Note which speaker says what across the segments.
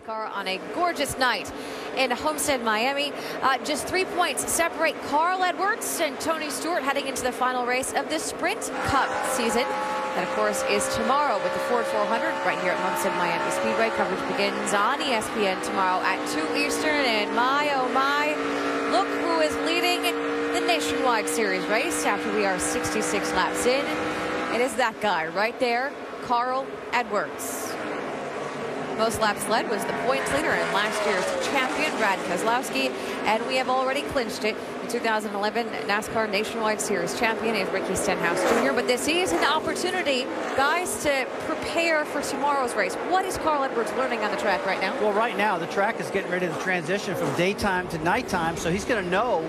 Speaker 1: NASCAR on a gorgeous night in Homestead, Miami. Just 3 points separate Carl Edwards and Tony Stewart heading into the final race of the Sprint Cup season. That, of course, is tomorrow with the Ford 400 right here at Homestead Miami Speedway. Coverage begins on ESPN tomorrow at 2 Eastern. And my, oh my, look who is leading the Nationwide Series race after we are 66 laps in. It is that guy right there, Carl Edwards. Most laps led was the points leader and last year's champion, Brad Keselowski, and we have already clinched it. The 2011 NASCAR Nationwide Series champion is Ricky Stenhouse Jr., but this is an opportunity, guys, to prepare for tomorrow's race. What is Carl Edwards learning on the track right now?
Speaker 2: Well, right now, the track is getting ready to transition from daytime to nighttime, so he's going to know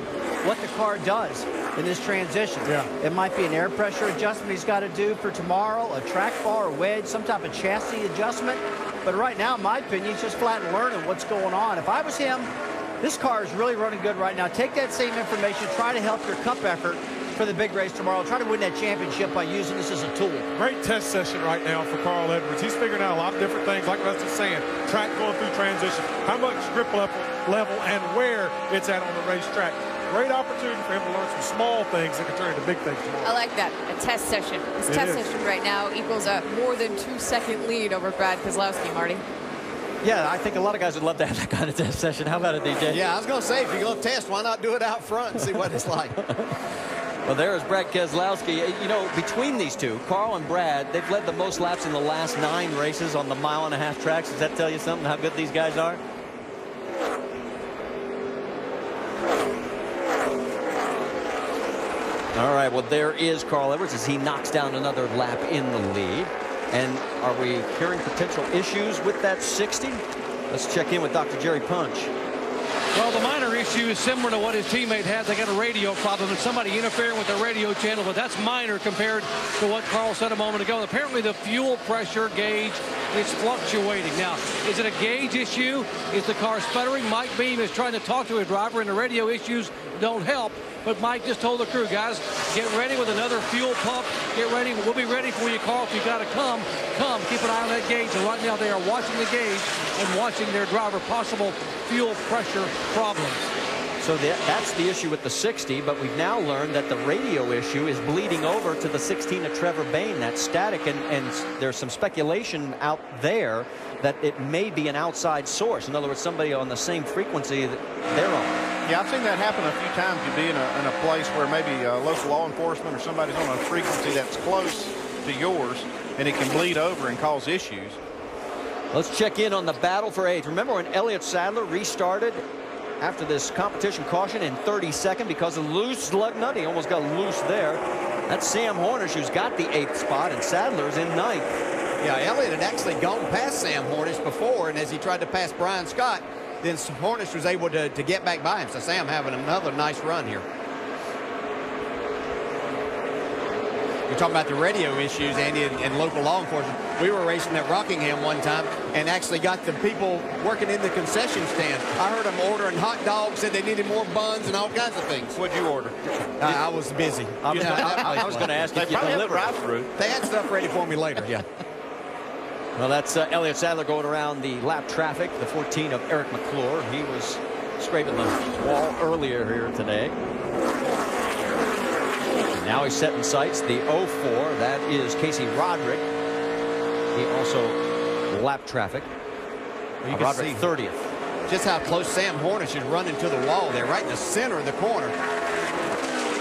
Speaker 2: what the car does in this transition. Yeah. It might be an air pressure adjustment he's got to do for tomorrow, a track bar, a wedge, some type of chassis adjustment. But right now, in my opinion, he's just flat learning what's going on. If I was him, this car is really running good right now. Take that same information, try to help your cup effort for the big race tomorrow. Try to win that championship by using this as a tool.
Speaker 3: Great test session right now for Carl Edwards. He's figuring out a lot of different things, like Russ is saying. Track going through transition, how much grip level and where it's at on the racetrack. Great opportunity for him to learn some small things that can turn into big things tomorrow.
Speaker 1: I like that, a test session. This test session right now equals a more than 2-second lead over Brad Keselowski, Marty.
Speaker 4: Yeah, I think a lot of guys would love to have that kind of test session. How about it, DJ?
Speaker 5: Yeah, I was going to say, if you're going to test, why not do it out front and see what it's like?
Speaker 4: Well, there's Brad Keselowski. You know, between these two, Carl and Brad, they've led the most laps in the last 9 races on the mile-and-a-half tracks. Does that tell you something, how good these guys are? All right, well, there is Carl Edwards as he knocks down another lap in the lead. And are we hearing potential issues with that 60? Let's check in with Dr. Jerry Punch.
Speaker 6: Well, the minor issue is similar to what his teammate had. They got a radio problem and somebody interfering with the radio channel, but that's minor compared to what Carl said a moment ago. Apparently, the fuel pressure gauge is fluctuating. Now, is it a gauge issue? Is the car sputtering? Mike Beam is trying to talk to a driver, and the radio issues don't help. But Mike just told the crew, guys, get ready with another fuel pump. Get ready. We'll be ready for you, Carl. If you got to come. Keep an eye on that gauge. And right now they are watching the gauge and watching their driver possible fuel pressure problems.
Speaker 4: So that's the issue with the 60, but we've now learned that the radio issue is bleeding over to the 16 of Trevor Bayne. That's static, and there's some speculation out there that it may be an outside source. In other words, somebody on the same frequency that they're on.
Speaker 7: Yeah, I've seen that happen a few times. You'd be in a place where maybe local law enforcement or somebody's on a frequency that's close to yours, and it can bleed over and cause issues.
Speaker 4: Let's check in on the battle for age. Remember when Elliott Sadler restarted after this competition caution in 32nd because of loose lug nut? He almost got loose there. That's Sam Hornish, who's got the 8th spot, and Sadler's in 9th.
Speaker 5: Yeah, Elliott had actually gone past Sam Hornish before, and as he tried to pass Brian Scott, then Hornish was able to get back by him. So Sam having another nice run here. You're talking about the radio issues, Andy, and local law enforcement. We were racing at Rockingham one time and actually got the people working in the concession stand. I heard them ordering hot dogs, said they needed more buns and all kinds of things.
Speaker 7: What'd you order?
Speaker 5: I was busy.
Speaker 4: I was going to ask if you delivered.
Speaker 5: They had stuff ready for me later, yeah.
Speaker 4: Well, that's Elliott Sadler going around the lap traffic, the 14 of Eric McClure. He was scraping the wall earlier here today. And now he's setting sights. The 04, that is Casey Roderick. He also lap traffic.
Speaker 5: You
Speaker 4: Roderick,
Speaker 5: can see
Speaker 4: 30th.
Speaker 5: Just how close Sam Hornish is running to the wall there, right in the center of the corner.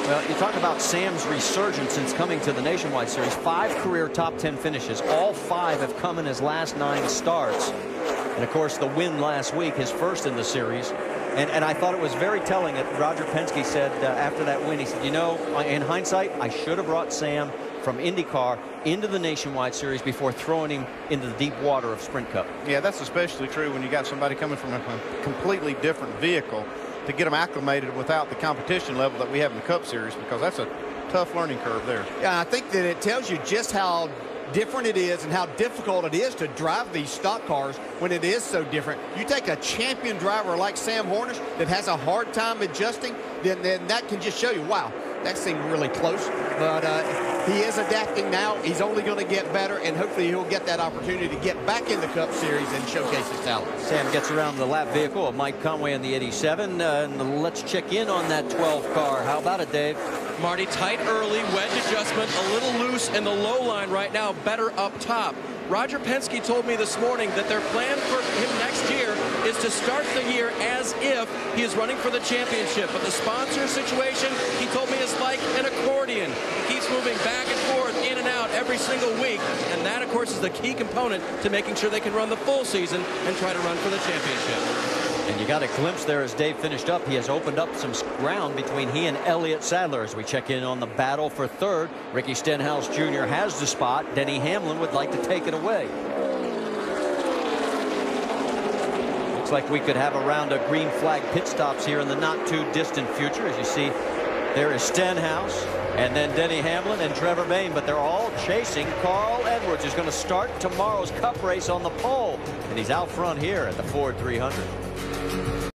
Speaker 4: Well, you talk about Sam's resurgence since coming to the Nationwide Series. 5 career top 10 finishes. All 5 have come in his last 9 starts. And, of course, the win last week, his first in the series. And I thought it was very telling that Roger Penske said after that win, he said, you know, in hindsight, I should have brought Sam from IndyCar into the Nationwide Series before throwing him into the deep water of Sprint Cup.
Speaker 7: Yeah, that's especially true when you got somebody coming from a completely different vehicle to get them acclimated without the competition level that we have in the Cup Series, because that's a tough learning curve there.
Speaker 5: Yeah, I think that it tells you just how different it is and how difficult it is to drive these stock cars when it is so different. You take a champion driver like Sam Hornish that has a hard time adjusting, then that can just show you, wow, that seemed really close. But He is adapting now. He's only going to get better, and hopefully he'll get that opportunity to get back in the Cup Series and showcase his talent.
Speaker 4: Sam gets around the lap vehicle of Mike Conway in the 87. And let's check in on that 12 car. How about it, Dave?
Speaker 8: Marty, tight early, wedge adjustment, a little loose in the low line right now, better up top. Roger Penske told me this morning that their plan for him next year is to start the year as if he is running for the championship. But the sponsor situation, he told me, is like an accordion. He keeps moving back and forth, in and out every single week. And that, of course, is the key component to making sure they can run the full season and try to run for the championship.
Speaker 4: And you got a glimpse there as Dave finished up. He has opened up some ground between he and Elliott Sadler as we check in on the battle for third. Ricky Stenhouse Jr. has the spot. Denny Hamlin would like to take it away. Looks like we could have a round of green flag pit stops here in the not too distant future. As you see, there is Stenhouse and then Denny Hamlin and Trevor Bayne, but they're all chasing Carl Edwards, who's going to start tomorrow's Cup race on the pole, and he's out front here at the Ford 300.